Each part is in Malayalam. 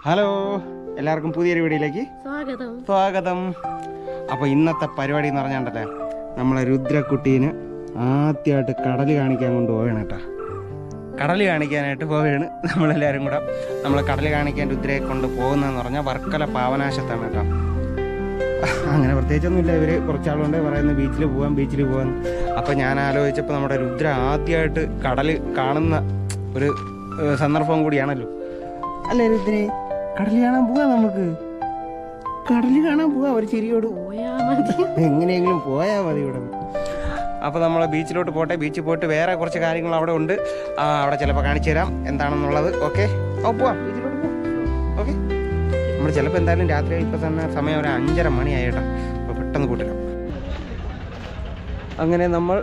ഹലോ, എല്ലാവർക്കും പുതിയൊരു വീഡിയോയിലേക്ക് സ്വാഗതം. അപ്പോൾ ഇന്നത്തെ പരിപാടി എന്ന് പറഞ്ഞാണ്ടല്ലേ, നമ്മളെ രുദ്രക്കുട്ടീനെ ആദ്യമായിട്ട് കടൽ കാണിക്കാൻ കൊണ്ടുപോവുകയാണ് കേട്ടോ. കടൽ കാണിക്കാനായിട്ട് പോവുകയാണ് നമ്മളെല്ലാവരും കൂടെ. നമ്മൾ കടൽ കാണിക്കാൻ രുദ്രയെ കൊണ്ട് പോകുന്നതെന്ന് പറഞ്ഞാൽ വർക്കല പാവനാശത്താണ് കേട്ടോ. അങ്ങനെ പ്രത്യേകിച്ചൊന്നുമില്ല, ഇവർ കുറച്ചാളുകൊണ്ട് പറയുന്നത് ബീച്ചിൽ പോകാൻ. അപ്പോൾ ഞാൻ ആലോചിച്ചപ്പോൾ നമ്മുടെ രുദ്ര ആദ്യമായിട്ട് കടൽ കാണുന്ന ഒരു സന്ദർഭം കൂടിയാണല്ലോ അല്ലേ രുദ്രേ? കടൽ കാണാൻ പോവാം, നമുക്ക് കടൽ കാണാൻ പോവാം. ഒരു ചിരിയോട് എങ്ങനെയെങ്കിലും പോയാൽ മതി ഇവിടെ. അപ്പോൾ നമ്മൾ ബീച്ചിലോട്ട് പോട്ടെ. ബീച്ചിൽ പോയിട്ട് വേറെ കുറച്ച് കാര്യങ്ങൾ അവിടെ ഉണ്ട്, അവിടെ ചിലപ്പോൾ കാണിച്ചു തരാം എന്താണെന്നുള്ളത്. ഓക്കെ, പോവാം, ബീച്ചിലോട്ട് പോവാം. ഓക്കെ, നമ്മൾ ചിലപ്പോൾ എന്തായാലും രാത്രി ഇപ്പോൾ തന്നെ സമയം ഒരു 5:30 മണിയായിട്ടോ. അപ്പോൾ പെട്ടെന്ന് കൂട്ടിടാം. അങ്ങനെ നമ്മൾ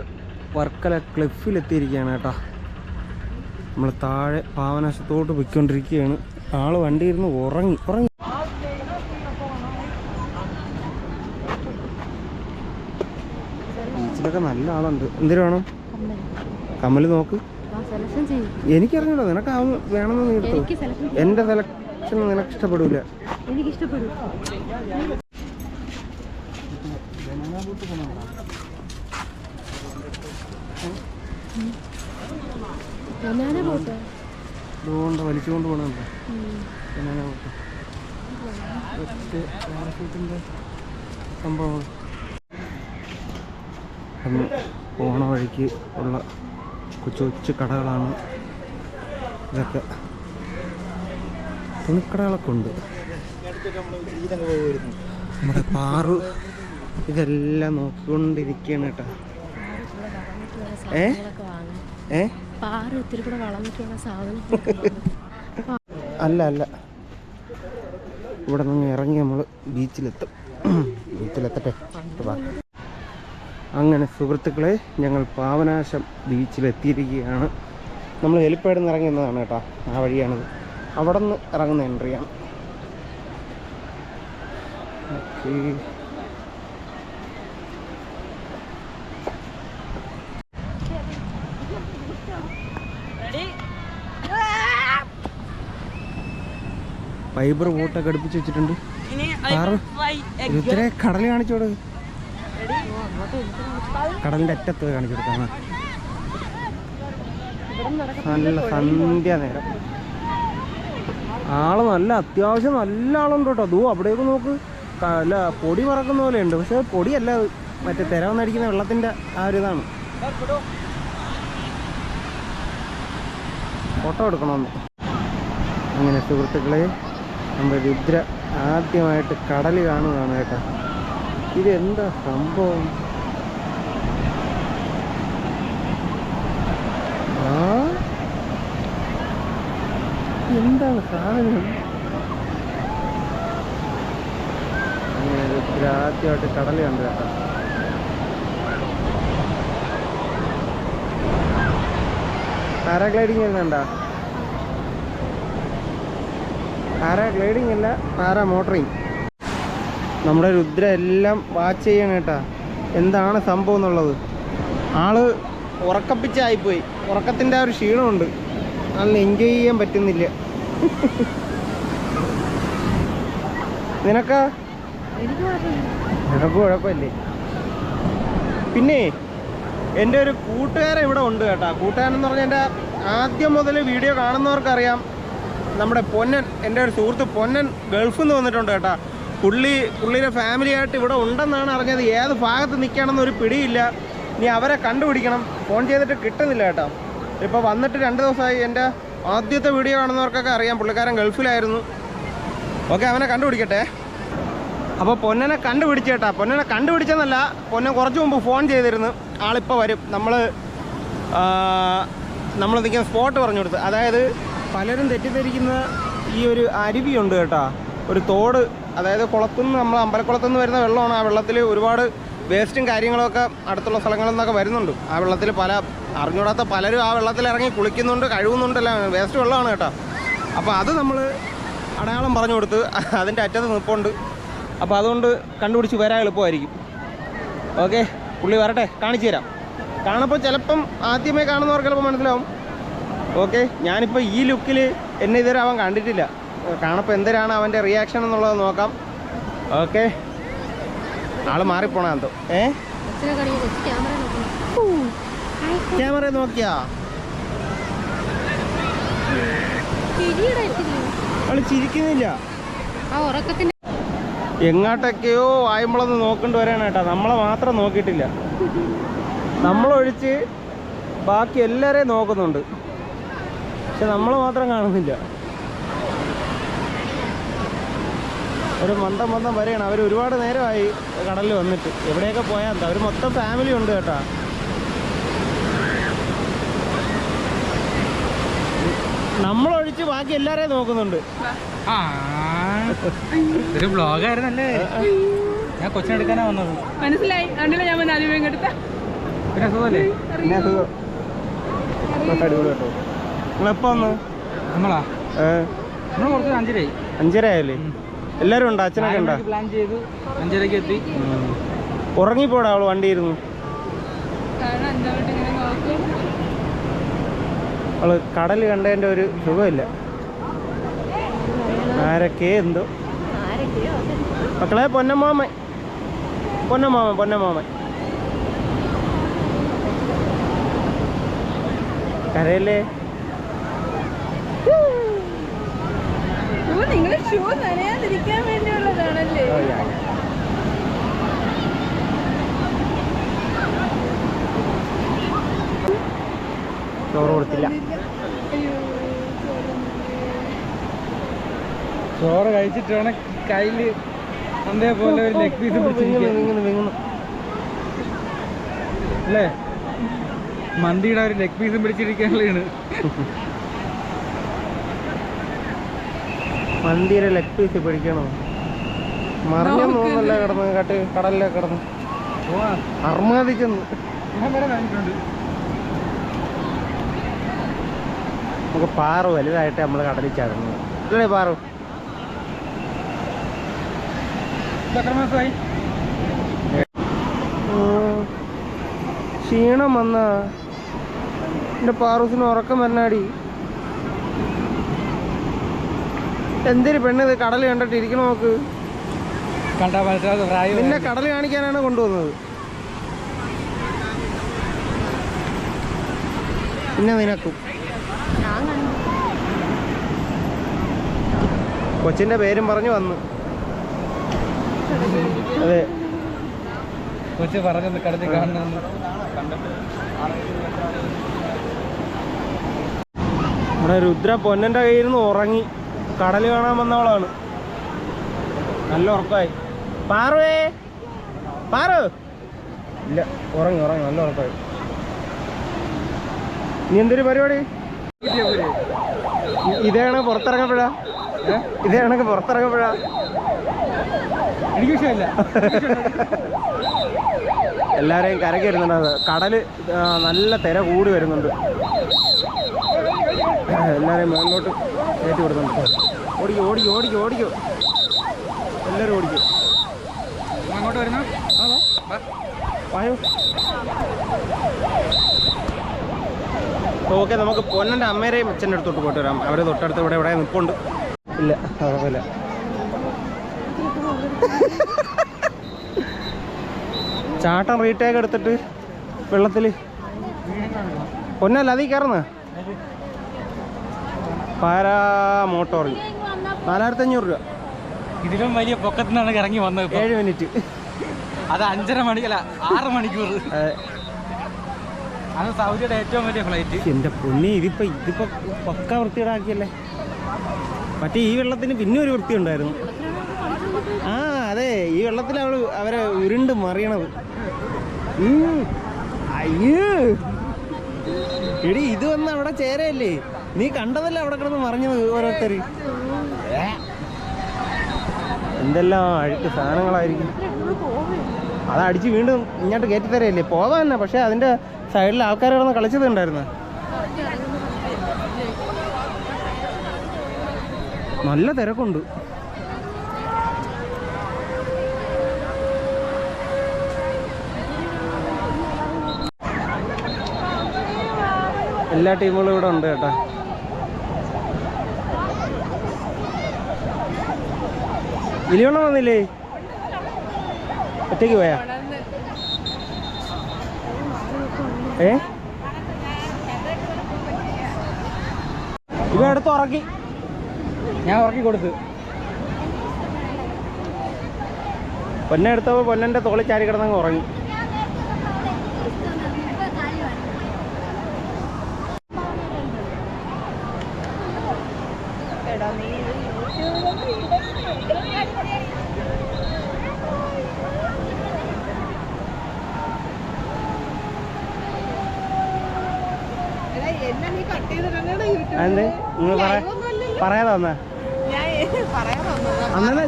വർക്കല ക്ലിഫിലെത്തിയിരിക്കുകയാണ് കേട്ടോ. നമ്മൾ താഴെ പാവനാശത്തോട്ട് പോയിക്കൊണ്ടിരിക്കുകയാണ്. ആള് വണ്ടി ഇരുന്ന് ഉറങ്ങി. ബീച്ചിലൊക്കെ നല്ല ആളുണ്ട്. എന്തിനു വേണം? കമ്മല് നോക്ക്. എനിക്കറിഞ്ഞൂടാ, നിനക്ക് വേണമെന്ന് നീ എടുത്തു. എന്റെ സെലക്ഷൻ നിനക്ക് ഇഷ്ടപ്പെടൂല. ഇതുകൊണ്ട് വലിച്ചുകൊണ്ട് പോകണുണ്ടോ സംഭവം. പോണ വഴിക്ക് ഉള്ള കൊച്ചു കടകളാണ് ഇതൊക്കെ. തുണിക്കടകളൊക്കെ ഉണ്ട്. നമ്മുടെ പാറു ഇതെല്ലാം നോക്കിക്കൊണ്ടിരിക്കുകയാണ് കേട്ടോ. അല്ല, ഇവിടെ നിന്ന് ഇറങ്ങി നമ്മൾ ബീച്ചിലെത്തട്ടെ. അങ്ങനെ സുഹൃത്തുക്കളെ, ഞങ്ങൾ പാവനാശം ബീച്ചിലെത്തിയിരിക്കുകയാണ്. നമ്മൾ ഹെലിപ്പാഡിൽ നിന്ന് ഇറങ്ങുന്നതാണ് കേട്ടോ. ആ വഴിയാണത്. അവിടെ നിന്ന് ഇറങ്ങുന്ന എൻട്രിയാണ്. ഓക്കെ, ഫൈബർ ബോട്ടൊക്കെ അടുപ്പിച്ച് വെച്ചിട്ടുണ്ട്. ഇത്തിരി കടൽ കാണിച്ചോട്. കടലിന്റെ അറ്റത്ത് കാണിച്ചു കൊടുക്കാം. നല്ല സന്ധ്യ നേരം. ആള് നല്ല അത്യാവശ്യം നല്ല ആളുണ്ട് കേട്ടോ. അതോ അവിടേക്ക് നോക്ക്, അല്ല പൊടി പറക്കുന്ന പോലെ ഉണ്ട്. പക്ഷെ പൊടിയല്ല, മറ്റേ തിര വന്നടിക്കുന്ന വെള്ളത്തിന്റെ ആ ഒരു ഇതാണ്. ഫോട്ടോ എടുക്കണമെന്ന്. അങ്ങനെ സുഹൃത്തുക്കളെ, നമ്മുടെ രുദ്ര ആദ്യമായിട്ട് കടൽ കാണുകയാണ് കേട്ടോ. ഇതെന്താ സംഭവം? എന്താണ് സാധനം? അങ്ങനെ രുദ്ര ആദ്യമായിട്ട് കടൽ കണ്ടു കേട്ടോ. പാരാഗ്ലൈഡിങ് വരുന്നുണ്ടോ? പാരാഗ്ലൈഡിങ് അല്ല, പാരാ മോട്ടറിങ്. നമ്മുടെ രുദ്ര എല്ലാം വാച്ച് ചെയ്യണം കേട്ടാ, എന്താണ് സംഭവം എന്നുള്ളത്. ആള് ഉറക്കപ്പിച്ചായിപ്പോയി. ഉറക്കത്തിൻ്റെ ആ ഒരു ക്ഷീണമുണ്ട്. നല്ല എൻജോയ് ചെയ്യാൻ പറ്റുന്നില്ല. നിനക്ക് കുഴപ്പമില്ലേ? പിന്നെ എൻ്റെ ഒരു കൂട്ടുകാരൻ ഇവിടെ ഉണ്ട് കേട്ടാ. കൂട്ടുകാരൻ എന്ന് പറഞ്ഞാൽ എൻ്റെ ആദ്യം മുതൽ വീഡിയോ കാണുന്നവർക്കറിയാം. നമ്മുടെ പൊന്നൻ, എൻ്റെ ഒരു സുഹൃത്ത് പൊന്നൻ ഗൾഫിൽ നിന്ന് വന്നിട്ടുണ്ട് കേട്ടോ. പുള്ളിയുടെ ഫാമിലിയായിട്ട് ഇവിടെ ഉണ്ടെന്നാണ് അറിഞ്ഞത്. ഏത് ഭാഗത്ത് നിൽക്കുകയാണെന്നൊരു പിടിയില്ല. ഇനി അവരെ കണ്ടുപിടിക്കണം. ഫോൺ ചെയ്തിട്ട് കിട്ടുന്നില്ല കേട്ടോ. ഇപ്പോൾ വന്നിട്ട് 2 ദിവസമായി. എൻ്റെ ആദ്യത്തെ വീഡിയോ കാണുന്നവർക്കൊക്കെ അറിയാം, പുള്ളിക്കാരൻ ഗൾഫിലായിരുന്നു. ഓക്കെ, അവനെ കണ്ടുപിടിക്കട്ടെ. അപ്പോൾ പൊന്നനെ കണ്ടുപിടിച്ചു കേട്ടാ. പൊന്നനെ കണ്ടുപിടിച്ചെന്നല്ല, പൊന്നൻ കുറച്ച് മുമ്പ് ഫോൺ ചെയ്തിരുന്നു. ആളിപ്പോൾ വരും. നമ്മൾ നിൽക്കുന്ന സ്പോട്ട് പറഞ്ഞു കൊടുത്ത്. അതായത് പലരും തെറ്റിദ്ധരിക്കുന്ന ഈ ഒരു അരുവിയുണ്ട് കേട്ടോ, ഒരു തോട്. അതായത് കുളത്തുനിന്ന്, നമ്മൾ അമ്പലക്കുളത്തുനിന്ന് വരുന്ന വെള്ളമാണ്. ആ വെള്ളത്തിൽ ഒരുപാട് വേസ്റ്റും കാര്യങ്ങളൊക്കെ അടുത്തുള്ള സ്ഥലങ്ങളിൽ നിന്നൊക്കെ വരുന്നുണ്ട്. ആ വെള്ളത്തിൽ അറിഞ്ഞൂടാത്ത പലരും ആ വെള്ളത്തിൽ ഇറങ്ങി കുളിക്കുന്നുണ്ട്, കഴുകുന്നുണ്ടല്ല. വേസ്റ്റ് വെള്ളമാണ് കേട്ടോ. അപ്പോൾ അത് നമ്മൾ അടയാളം പറഞ്ഞു കൊടുത്ത് അതിൻ്റെ അറ്റത്ത് നിൽപ്പുണ്ട്. അപ്പോൾ അതുകൊണ്ട് കണ്ടുപിടിച്ച് വരാൻ എളുപ്പമായിരിക്കും. ഓക്കെ, പുള്ളി വരട്ടെ, കാണിച്ചു തരാം. കാണപ്പോൾ ചിലപ്പം ആദ്യമേ കാണുന്നവർക്ക് ചിലപ്പോൾ മനസ്സിലാവും. ഓക്കെ, ഞാനിപ്പോൾ ഈ ലുക്കിൽ എന്നെ ഇതുവരെ അവൻ കണ്ടിട്ടില്ല. കാണപ്പോൾ എന്തരാണ് അവൻ്റെ റിയാക്ഷൻ എന്നുള്ളത് നോക്കാം. ഓക്കെ, ആള് മാറിപ്പോണ എന്തോ. ക്യാമറ നോക്കിയാ അവള് ചിരിക്കുന്നില്ല. എങ്ങോട്ടൊക്കെയോ ആയമ്പളന്ന് നോക്കേണ്ടി വരാണ് കേട്ടോ. നമ്മളെ മാത്രം നോക്കിയിട്ടില്ല, നമ്മളൊഴിച്ച് ബാക്കി എല്ലാവരെയും നോക്കുന്നുണ്ട്. പക്ഷെ നമ്മളെ മാത്രം കാണുന്നില്ല. ഒരു മന്ദം വരെയാണ്. അവർ ഒരുപാട് നേരമായി കടലിൽ വന്നിട്ട്. എവിടെയൊക്കെ പോയാൽ എന്താ, അവർ മൊത്തം ഫാമിലി ഉണ്ട് കേട്ടോ. നമ്മളൊഴിച്ച് ബാക്കി എല്ലാവരെയും നോക്കുന്നുണ്ട്. ഒരു ബ്ലോഗായിരുന്നല്ലേ, ഞാൻ കൊച്ചിനെടുക്കാനാ വന്നത്. മനസ്സിലായി, അതുകൊണ്ടല്ലേ ഞാൻ ആദ്യം എടുത്ത. പിന്നെ സുഖമല്ലേ? പിന്നെ സുഖം. അടിപൊളി കേട്ടോ. നിങ്ങളെപ്പോ വന്ന്? നമ്മളാ നമ്മൾ കുറച്ച് 5:30 5:30 ആയല്ലേ? എല്ലാവരും ഉണ്ടോ? അച്ഛനൊക്കെ ഉണ്ടോ? പ്ലാൻ ചെയ്തു 5:30 എത്തി. ഉറങ്ങിപ്പോടാ അവള് വണ്ടിയിരുന്നു. അവള് കടൽ കണ്ടതിൻ്റെ ഒരു സുഖമില്ല. ആരൊക്കെ എന്തോ മക്കളെ. പൊന്നമാമൻ കരയല്ലേ? നിങ്ങളെ ഷൂ നനയാതിരിക്കാൻ വേണ്ടിയുള്ളതാണല്ലേ? ചോറ് കൊടുത്തില്ല. ചോറ് കഴിച്ചിട്ടാണ് കയ്യില് അതേപോലെ ഒരു ലെഗ് പീസ് വിങ്ങുന്നു. അല്ലേ? മന്തിയുടെ ഒരു ലെഗ് പീസും പിടിച്ചിരിക്കാനുള്ളതാണ്. മന്തിയുടെ ലെഗ് പീസ് പിടിക്കണോ? മറിഞ്ഞെന്ന് തോന്നല്ല കിടന്ന് കടലിലെ കിടന്ന് അർമാദിക്കുന്നു. നമുക്ക് പാറു വലുതായിട്ട് നമ്മൾ കടലിൽ ചാടുന്നു അല്ലേ? പാറു ക്ഷീണം വന്ന എൻ്റെ പാറൂസിന് ഉറക്കം വരണാടി. എന്തൊരു പെണ്ണിത് കടൽ കണ്ടിട്ട് ഇരിക്കണ നോക്ക്. നിന്നെ കടൽ കാണിക്കാനാണ് കൊണ്ടുവന്നത്. പിന്നെ നിനക്കും കൊച്ചിന്റെ പേരും പറഞ്ഞു വന്നു. അതെ, കൊച്ചു പറഞ്ഞു കടലിൽ കാണുന്നു. നമ്മുടെ രുദ്ര പൊന്നന്റെ കയ്യിൽ നിന്ന് ഉറങ്ങി. കടൽ കാണാൻ വന്നവളാണ്. നല്ല ഉറക്കമായി. പാറുവേ, പാറു ഇല്ല, ഉറങ്ങി നല്ല ഉറക്കമായി. നീ എന്തൊരു പരിപാടി? ഇതേണ പുറത്തിറങ്ങപ്പോഴാ? എനിക്ക് വിഷയമില്ല. എല്ലാവരെയും കരയ്ക്ക് വരുന്നുണ്ട്. കടല് നല്ല തിര കൂടി വരുന്നുണ്ട്. എല്ലാവരെയും മുകളിലോട്ട് കയറ്റി വിടുന്നുണ്ട്. ഓടിക്കോ എല്ലാവരും ഓടിക്കും. അങ്ങോട്ട് വരുന്ന വായോ. ഓക്കെ, നമുക്ക് പൊന്നൻ്റെ അമ്മേരെയും അച്ഛൻ്റെ അടുത്തോട്ട് പോയിട്ട് വരാം. അവർ തൊട്ടടുത്ത് ഇവിടെ നിൽപ്പുണ്ട്. ഇല്ല, കുഴപ്പമില്ല. ചാട്ടം റീടേക്ക് എടുത്തിട്ട് വെള്ളത്തിൽ പൊന്നല്ല അതിൽ കയറുന്ന പാരാമോട്ടോറിൽ 4500 രൂപ. ഇതിലും വലിയ പൊക്കത്തിൽ നിന്നാണ് ഇറങ്ങി വന്നത്. 7 മിനിറ്റ്. അത് 5.5 മണിക്കല്ല 6 മണിക്കൂർ. അത് സൗദിയുടെ ഏറ്റവും വലിയ ഫ്ലൈറ്റ്. എൻ്റെ പൊന്നി, ഇതിപ്പോ പക്ക വൃത്തിയിടാക്കിയല്ലേ. മറ്റേ ഈ വെള്ളത്തിന് പിന്നെ ഒരു വൃത്തി ഉണ്ടായിരുന്നു. അതെ, ഈ വെള്ളത്തിൽ അവരെ ഉരുണ്ട് മറിയണത്. അയ്യോ എടി, ഇത് വന്ന് അവിടെ ചേരയല്ലേ? നീ കണ്ടതല്ലേ അവിടെ കിടന്ന് മറിഞ്ഞത് ഓരോരുത്തര്. എന്തെല്ലാം അഴുക്ക് സാധനങ്ങളായിരിക്കും. അതടിച്ച് വീണ്ടും ഇങ്ങോട്ട് കയറ്റി തരയല്ലേ? പോവാൻ തന്നെ. പക്ഷെ അതിൻ്റെ സൈഡിൽ ആൾക്കാർ കിടന്ന് കളിച്ചത് ഉണ്ടായിരുന്നു. നല്ല തിരക്കുണ്ട്. എല്ലാ ടീമുകളും ഇവിടെ ഉണ്ട് കേട്ടോ. ഇലിവെള്ളം വന്നില്ലേ? ഒറ്റയ്ക്ക് പോയാ? ഇവ എടുത്ത് ഉറക്കി, ഞാൻ ഉറക്കി കൊടുത്ത്. പൊന്നെ എടുത്തപ്പോൾ പൊന്നൻ്റെ തോളി ചാരി കിടന്നങ്ങ് ഉറങ്ങി. അതെ നിങ്ങൾ പറയാതെ വന്നാ അന്നെ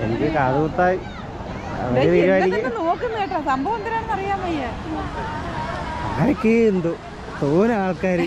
എനിക്ക് കാതുകുത്തായി ആരൊക്കെ എന്തോ തോന ആൾക്കാര്.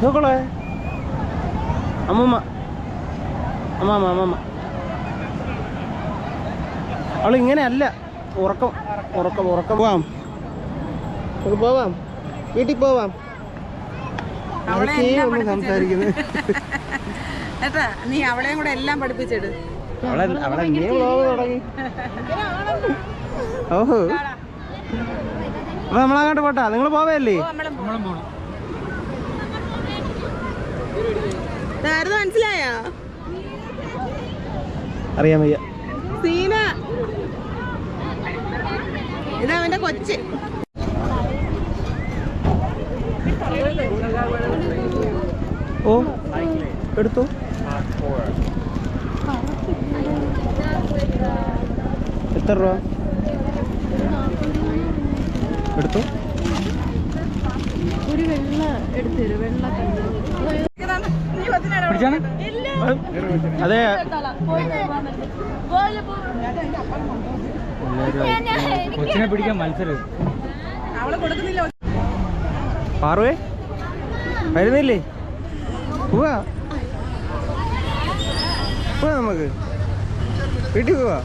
നോക്കളെ അമ്മമ്മ അമ്മമ്മ അമ്മമ്മ അവൾ ഇങ്ങനെയല്ല. ഉറക്കം ഉറക്കം ഉറക്കം. പോവാം, നമുക്ക് പോവാം, വീട്ടിൽ പോവാം. ഒന്ന് സംസാരിക്കുന്നത് നീ അവളെയും കൂടെ എല്ലാം പഠിപ്പിച്ചിട്. അവളെ നീ വ്ളോഗ് തുടങ്ങി. ഓഹോ, അപ്പൊ നമ്മളങ്ങോട്ട് പോട്ടാ. നിങ്ങൾ പോവല്ലേ? മനസ്സിലായോ? അറിയാൻ വയ്യ. സീന ഇതവന്റെ കൊച്ച്. ഓ എടുത്തു. എത്ര രൂപ എടുത്തു? ഒരു വെള്ള എടുത്തു, വെള്ള അതെ. കൊച്ചിനെ പിടിക്കാൻ മത്സരം. പാറുവേ വരുന്നില്ലേ? പോവാ പോവാ, നമുക്ക് വീട്ടിൽ പോവാ.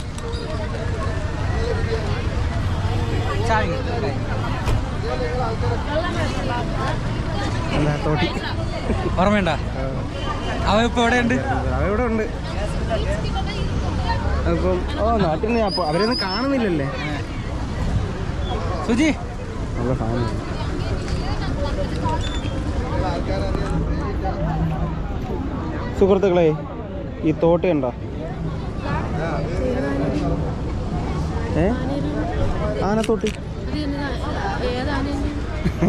എന്താ തോട്ടി ഓർമ്മയുണ്ട? അവ ഇപ്പൊ എവിടെയുണ്ട്? ഇവിടെ ഉണ്ട്. അപ്പം നാട്ടിൽ നിന്ന് അപ്പോൾ അവരൊന്നും കാണുന്നില്ലല്ലേ? സുജി നല്ല സാധനം. സുഹൃത്തുക്കളെ, ഈ തോട്ടി ഉണ്ടോ? ആനത്തോട്ടി.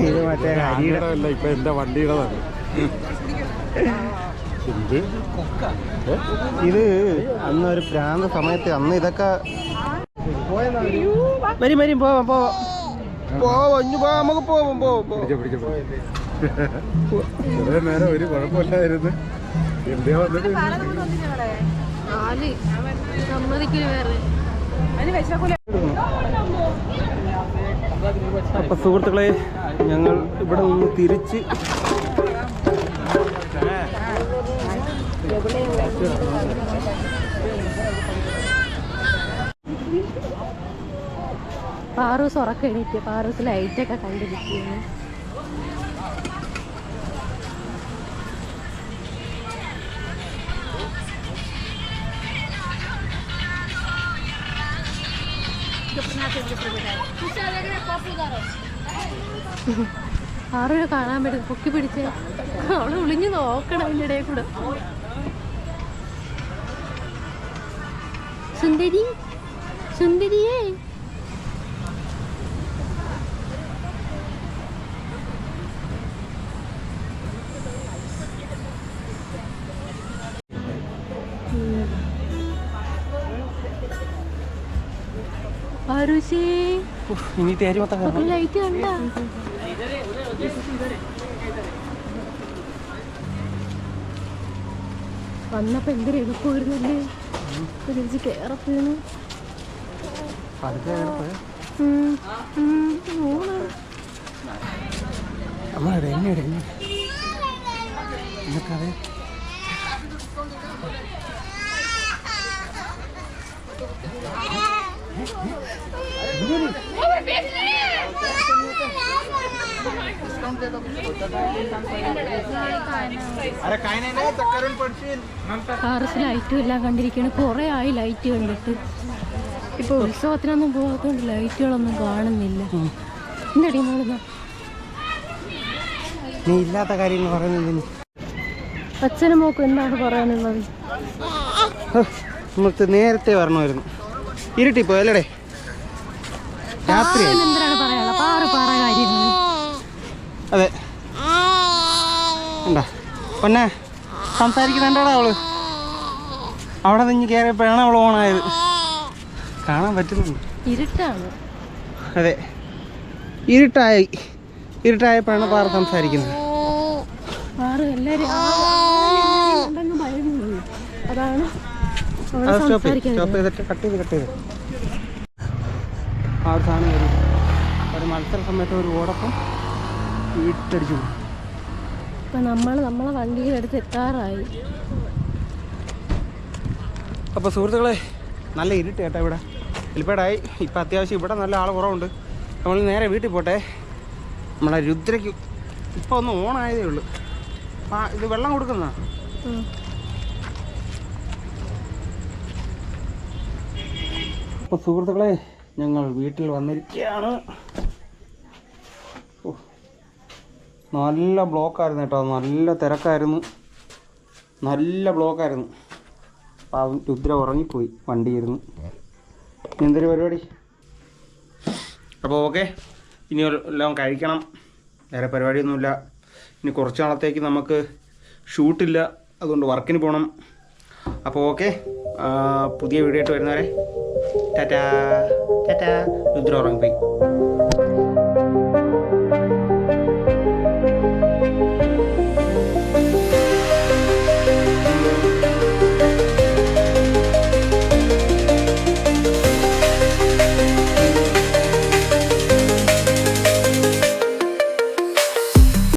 ഇത് മറ്റേ അല്ല, ഇപ്പൊ എന്റെ വണ്ടിയുടേതാണ്. ഇത് അന്നൊരു പ്രാന്ത സമയത്ത് അന്ന് ഇതൊക്കെ വരും വരും പോവാം പോവാം പോവാം നമുക്ക് പോവാം പോവാം. കുറെ നേരം ഒരു കുഴപ്പമില്ലായിരുന്നു. എന്തിനാ വന്നിട്ട് അപ്പൊ സുഹൃത്തുക്കളെ, ഞങ്ങൾ ഇവിടെ നിന്ന് തിരിച്ച് പാറൂസ് ഉറക്കം എണീറ്റ്. പാറൂസ് ലൈറ്റൊക്കെ കണ്ടിരിക്കുന്നു. പാറുവിനെ കാണാൻ പറ്റും. പൊക്കി പിടിച്ച് അവള് വിളിഞ്ഞു നോക്കണം അതിൻ്റെ ഇടയിൽ കൂടെ. സുന്ദരി സുന്ദരിയേ, ഇനി തേരി മൊത്തം ലൈറ്റ് കണ്ട വന്നപ്പോ എന്തൊരു എളുപ്പമായിരുന്നല്ലേ തിരിച്ച് കേറപ്പോയിരുന്നു. കാർസ് ലൈറ്റും എല്ലാം കണ്ടിരിക്കുകയാണ്. കുറേ ആയി ലൈറ്റ് കണ്ടിട്ട്. ഇപ്പൊ ഉത്സവത്തിനൊന്നും പോകാത്തതുകൊണ്ട് ലൈറ്റുകളൊന്നും കാണുന്നില്ല. എന്തടി മോളുന്ന നീ ഇല്ലാത്ത കാര്യങ്ങൾ പറയുന്നതിന് അച്ഛനും മോക്കും എന്താണ് പറയാനുള്ളത്? നമുക്ക് നേരത്തെ വരണമായിരുന്നു. ഇരുട്ടിപ്പോയല്ലേ രാത്രി. എന്താണ് പറയാനുള്ളത്? പറ കാര്യങ്ങൾ. അതെ ഉണ്ടാ പൊന്നെ സംസാരിക്കുന്നുണ്ടോ അവള്? അവിടെ നിന്ന് കയറിയപ്പോഴാണ് അവൾ ഓണായത്. കാണാൻ പറ്റുന്നുണ്ട്. ഇരുട്ടാണ്. അതെ ഇരുട്ടായപ്പോഴാണ് പാറ സംസാരിക്കുന്നത്. എല്ലാരും അതാണ് സ്റ്റോപ്പ് ചെയ്തിട്ട് കട്ട് ചെയ്ത് ആ ഒരു സാധനം വരും. ഒരു മത്സര സമയത്ത് ഒരു ഓടൊപ്പം വീട്ടടിച്ചു പോകും. ഇപ്പൊ നമ്മളെ വണ്ടിയിലെടുത്ത് എത്താറായി. അപ്പോൾ സുഹൃത്തുക്കളെ നല്ല ഇരുട്ട് കേട്ടോ. ഇവിടെ എലിപ്പേടായി. ഇപ്പം അത്യാവശ്യം ഇവിടെ നല്ല ആൾ കുറവുണ്ട്. നമ്മൾ നേരെ വീട്ടിൽ പോട്ടെ. നമ്മളെ രുദ്രയ്ക്ക് ഇപ്പോൾ ഒന്ന് ഓണായതേ ഉള്ളൂ. ഇത് വെള്ളം കൊടുക്കുന്ന. അപ്പോൾ സുഹൃത്തുക്കളെ ഞങ്ങൾ വീട്ടിൽ വന്നിരിക്കുകയാണ്. നല്ല ബ്ലോക്കായിരുന്നു കേട്ടോ. നല്ല തിരക്കായിരുന്നു. നല്ല ബ്ലോക്കായിരുന്നു. പാവം രുദ്ര ഉറങ്ങിപ്പോയി വണ്ടിയിരുന്നു. എന്തൊരു പരിപാടി. അപ്പോൾ ഓക്കെ, ഇനി എല്ലാം കഴിക്കണം. വേറെ പരിപാടിയൊന്നുമില്ല. ഇനി കുറച്ച് നാളത്തേക്ക് നമുക്ക് ഷൂട്ടില്ല. അതുകൊണ്ട് വർക്കിന് പോകണം. അപ്പോൾ ഓക്കെ, പുതിയ വീഡിയോ ആയിട്ട് വരുന്നവരെ ടാറ്റാ. രുദ്ര ഉറങ്ങിപ്പോയി.